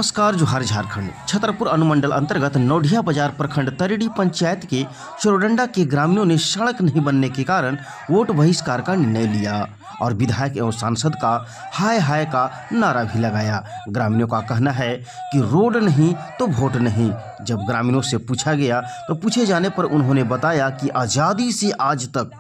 नमस्कार जोहार झारखंड। छतरपुर अनुमंडल अंतर्गत नौढिया बाजार प्रखंड तरेडी पंचायत के चोरडंडा के ग्रामीणों ने सड़क नहीं बनने के कारण वोट बहिष्कार का निर्णय लिया और विधायक एवं सांसद का हाय हाय का नारा भी लगाया। ग्रामीणों का कहना है कि रोड नहीं तो वोट नहीं। जब ग्रामीणों से पूछा गया तो पूछे जाने पर उन्होंने बताया कि आज़ादी से आज तक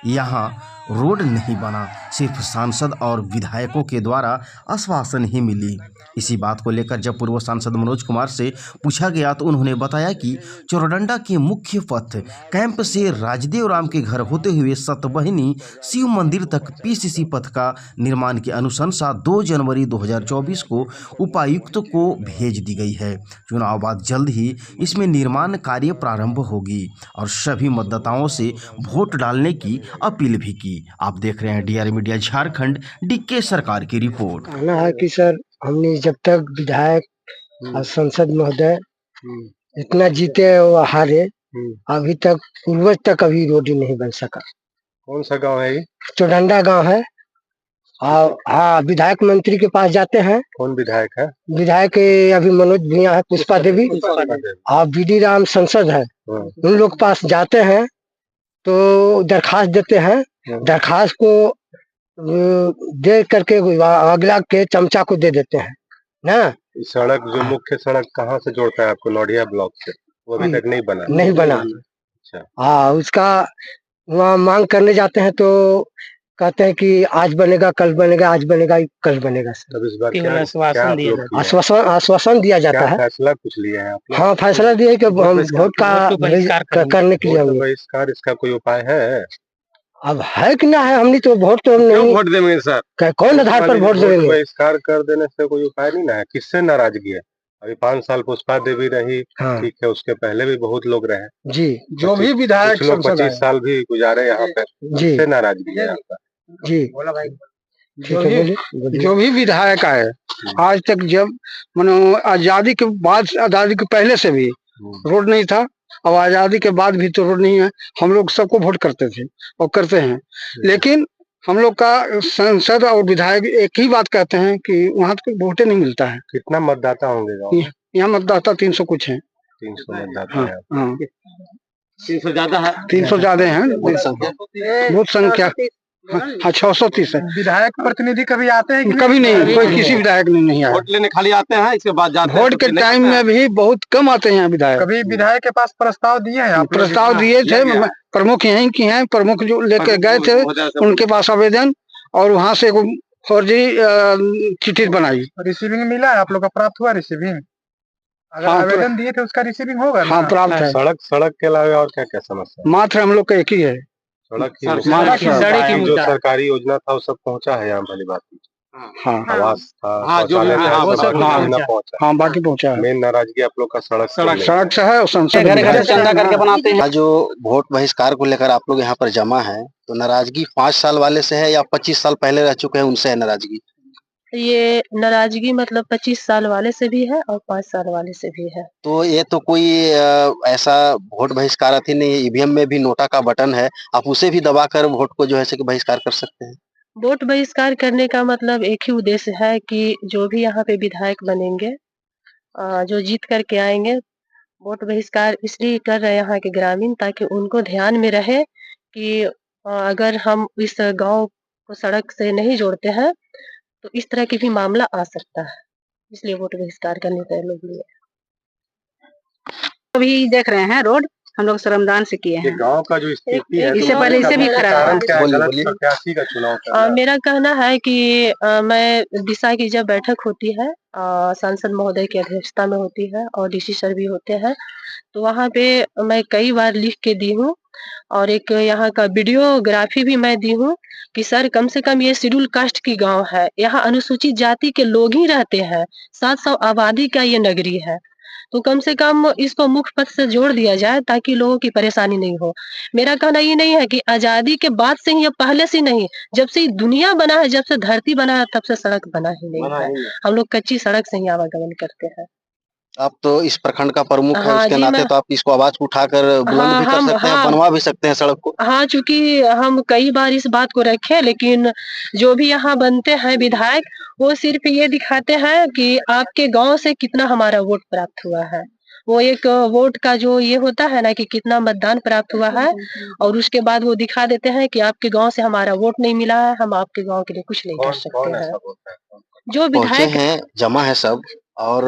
यहाँ रोड नहीं बना, सिर्फ सांसद और विधायकों के द्वारा आश्वासन ही मिली। इसी बात को लेकर जब पूर्व सांसद मनोज कुमार से पूछा गया तो उन्होंने बताया कि चोरडंडा के मुख्य पथ कैंप से राजदेव राम के घर होते हुए सतबहिनी शिव मंदिर तक पीसीसी पथ का निर्माण की अनुशंसा 2 जनवरी 2024 को उपायुक्त को भेज दी गई है। चुनाव बाद जल्द ही इसमें निर्माण कार्य प्रारंभ होगी और सभी मतदाताओं से वोट डालने की अपील भी की। आप देख रहे हैं डीआर मीडिया झारखंड, डीके सरकार की रिपोर्ट। कहना है कि सर हमने जब तक विधायक और संसद महोदय इतना जीते और हारे, अभी तक पूर्वज तक अभी रोड नहीं बन सका। कौन सा गांव है ये? चोरडंडा गांव है। और हाँ, विधायक मंत्री के पास जाते हैं। कौन विधायक है? विधायक अभी मनोज भैया है, पुष्पा देवी और बीडी राम सांसद है। उन लोग के पास जाते हैं तो दरखास्त देते हैं। दरखास्त को दे करके अगला के चमचा को दे देते हैं ना। सड़क जो मुख्य सड़क कहाँ से जोड़ता है आपको नौडिया ब्लॉक से, वो अभी तक नहीं बना। अच्छा। हाँ, उसका वहाँ मांग करने जाते हैं तो कहते हैं कि आज बनेगा, कल बनेगा, आज बनेगा, कल बनेगा। तब इस बार क्या आश्वासन दिया जाता है। फैसला कुछ लिया है आपने? हाँ, फैसला दिया है कि हम वोट का करने के लिए बहिष्कार, इसका कोई उपाय है? अब है कि ना है, हमने तो वोट तो क्यों नहीं वोट देंगे सर? कौन आधार पर वोट देंगे? बहिष्कार कर देने से कोई उपाय नहीं ना है। किससे नाराजगी है? अभी 5 साल पुष्पा देवी रही, हाँ। ठीक है, उसके पहले भी बहुत लोग रहे जी, जो भी विधायक 25 साल भी गुजारे यहाँ पे, जी किससे नाराजगी है आपका? जी, बोला भाई। जो भी विधायक आए आज तक, जब मानो आजादी के बाद, आजादी के पहले से भी रोड नहीं था और आजादी के बाद भी तो रोड नहीं है। हम लोग सबको वोट करते थे और करते हैं, लेकिन हम लोग का सांसद और विधायक एक ही बात कहते हैं कि वहाँ तो वोटे नहीं मिलता है। कितना मतदाता होंगे गाँव में? यहाँ मतदाता 300 कुछ है। 300 मतदाता है। हाँ, 300 ज्यादा है। 300 ज्यादा है। बहुत संख्या। हाँ, 630 है। विधायक प्रतिनिधि कभी आते हैं? कभी नहीं, कोई किसी विधायक नहीं आया। वोट लेने खाली आते हैं, इसके बाद जाते हैं। वोट के टाइम में भी बहुत कम आते हैं विधायक। कभी विधायक के पास प्रस्ताव दिए हैं आप? प्रस्ताव दिए थे, प्रमुख यहीं की हैं, प्रमुख जो लेके गए थे उनके पास आवेदन, और वहाँ से फर्जी चिट्ठी बनाई। रिसीविंग मिला है? आप लोग का प्राप्त हुआ रिसीविंग? अगर आवेदन दिए थे उसका रिसीविंग होगा? हाँ, प्राप्त है। सड़क के अलावा और क्या क्या समस्या? मात्र हम लोग का एक ही है, सड़क की जो सरकारी योजना था वो सब पहुंचा है यहाँ वाली बात? हाँ, आवास था, हाँ, बाकी पहुंचा है। मेन नाराजगी आप लोग का सड़क से है और संसद घर घर चंदा करके बनाते हैं। जो वोट बहिष्कार को लेकर आप लोग यहाँ पर जमा है, तो नाराजगी 5 साल वाले से है या 25 साल पहले रह चुके हैं उनसे है नाराजगी? ये नाराजगी मतलब 25 साल वाले से भी है और 5 साल वाले से भी है। तो ये तो कोई ऐसा वोट बहिष्कार अथी नहीं है। ईवीएम में भी नोटा का बटन है, आप उसे भी दबाकर वोट को जो है कि बहिष्कार कर सकते हैं। वोट बहिष्कार करने का मतलब एक ही उद्देश्य है कि जो भी यहाँ पे विधायक बनेंगे, जो जीत करके आएंगे, वोट बहिष्कार इसलिए कर रहे हैं यहाँ के ग्रामीण, ताकि उनको ध्यान में रहे कि अगर हम इस गांव को सड़क से नहीं जोड़ते हैं तो इस तरह की भी मामला आ सकता है, इसलिए वोट बहिष्कार करने का लोग लिए। अभी देख रहे हैं रोड हम लोग श्रमदान से किए हैं। गांव का जो स्थिति है, इससे पहले इसे भी खराब है। मेरा कहना है कि मैं दिशा की जब बैठक होती है, सांसद महोदय की अध्यक्षता में होती है और डीसी सर भी होते हैं, तो वहाँ पे मैं कई बार लिख के दी हूँ और एक यहाँ का वीडियोग्राफी भी मैं दी हूँ कि सर कम से कम ये शेड्यूल कास्ट की गांव है, यहाँ अनुसूचित जाति के लोग ही रहते हैं, 700 आबादी का ये नगरी है, तो कम से कम इसको मुख्य पथ से जोड़ दिया जाए ताकि लोगों की परेशानी नहीं हो। मेरा कहना ये नहीं है कि आजादी के बाद से ही या पहले से नहीं, जब से दुनिया बना है, जब से धरती बना है, तब से सड़क बना ही नहीं है। हम लोग कच्ची सड़क से ही आवागमन करते हैं। आप तो इस प्रखंड का प्रमुख है, हाँ उसके जी, नाते मैं तो आप इसको आवाज उठाकर बुलंद हाँ भी कर हम सकते हैं, हाँ बनवा भी सकते हैं सड़क को। हाँ, चूँकि हम कई बार इस बात को रखे, लेकिन जो भी यहाँ बनते हैं विधायक, वो सिर्फ़ ये दिखाते हैं कि आपके गाँव से कितना हमारा वोट प्राप्त हुआ है। वो एक वोट का जो ये होता है ना कि कितना मतदान प्राप्त हुआ है, और उसके बाद वो दिखा देते हैं कि आपके गाँव से हमारा वोट नहीं मिला है, हम आपके गाँव के लिए कुछ नहीं कर कौन सकते कौन हैं। ऐसा बोलता है? जो पहुंचे विधायक हैं, जमा है सब, और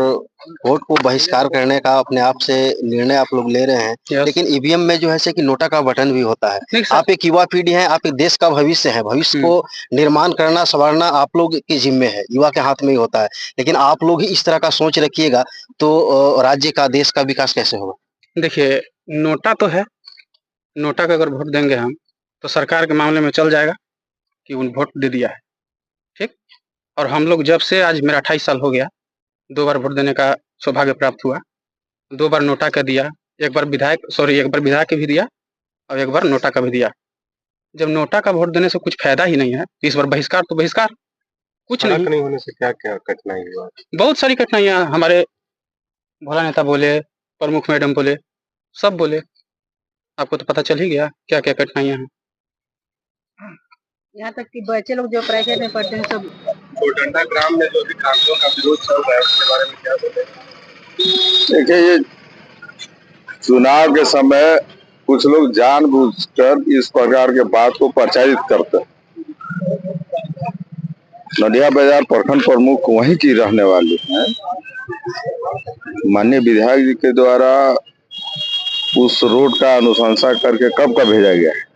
वोट को बहिष्कार करने का अपने आप से निर्णय आप लोग ले रहे हैं। यस। लेकिन ईवीएम में जो है से कि नोटा का बटन भी होता है। नहीं सर। आप एक युवा पीढ़ी हैं, आप एक देश का भविष्य है, भविष्य को निर्माण करना संवारना आप लोग के जिम्मे है, युवा के हाथ में ही होता है। लेकिन आप लोग ही इस तरह का सोच रखिएगा तो राज्य का, देश का विकास कैसे होगा? देखिए, नोटा तो है, नोटा का अगर वोट देंगे हम तो सरकार के मामले में चल जाएगा कि उन वोट दे दिया है, ठीक। और हम लोग जब से, आज मेरा 28 साल हो गया, 2 बार वोट देने का सौभाग्य प्राप्त हुआ। 2 बार नोटा का दिया, एक बार विधायक के भी दिया और एक बार नोटा का भी दिया। जब नोटा का वोट देने से कुछ फायदा ही नहीं है, इस बार बहिष्कार तो बहिष्कार, कुछ सड़क नहीं। नहीं होने से क्या-क्या कठिनाई हुआ? बहुत सारी कठिनाइयाँ, हमारे भोला नेता बोले, प्रमुख मैडम बोले, सब बोले। आपको तो पता चल ही गया क्या-क्या कठिनाइयाँ हैं। यहाँ तक कि बच्चे लोग जो प्राइवेट में पढ़ते हैं सब कोडंडा ग्राम में जो भी कानूनों का विरोध चल रहा है उसके बारे में क्या बोलेंगे? देखिए, ये चुनाव के समय कुछ लोग जानबूझकर इस प्रकार के बात को प्रचारित करते हैं। नडिया बाजार प्रखंड प्रमुख वहीं की रहने वाली है। माननीय विधायक जी के द्वारा उस रोड का अनुशंसा करके कब का भेजा गया है।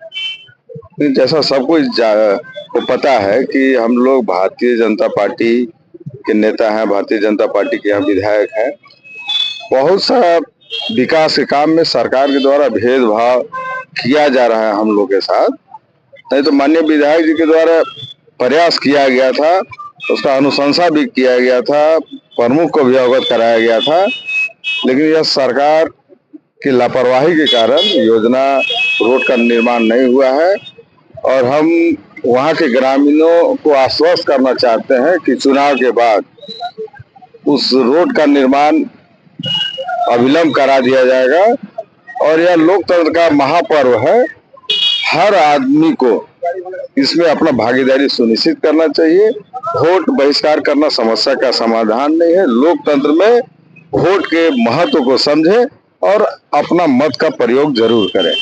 लेकिन जैसा सबको को पता है कि हम लोग भारतीय जनता पार्टी के नेता हैं, भारतीय जनता पार्टी के यहाँ विधायक हैं। बहुत सा विकास के काम में सरकार के द्वारा भेदभाव किया जा रहा है हम लोग के साथ। नहीं तो माननीय विधायक जी के द्वारा प्रयास किया गया था, उसका अनुशंसा भी किया गया था, प्रमुख को भी अवगत कराया गया था। लेकिन यह सरकार की लापरवाही के कारण योजना रोड का निर्माण नहीं हुआ है। और हम वहाँ के ग्रामीणों को आश्वस्त करना चाहते हैं कि चुनाव के बाद उस रोड का निर्माण अविलंब करा दिया जाएगा। और यह लोकतंत्र का महापर्व है, हर आदमी को इसमें अपना भागीदारी सुनिश्चित करना चाहिए। वोट बहिष्कार करना समस्या का समाधान नहीं है। लोकतंत्र में वोट के महत्व को समझे और अपना मत का प्रयोग जरूर करें।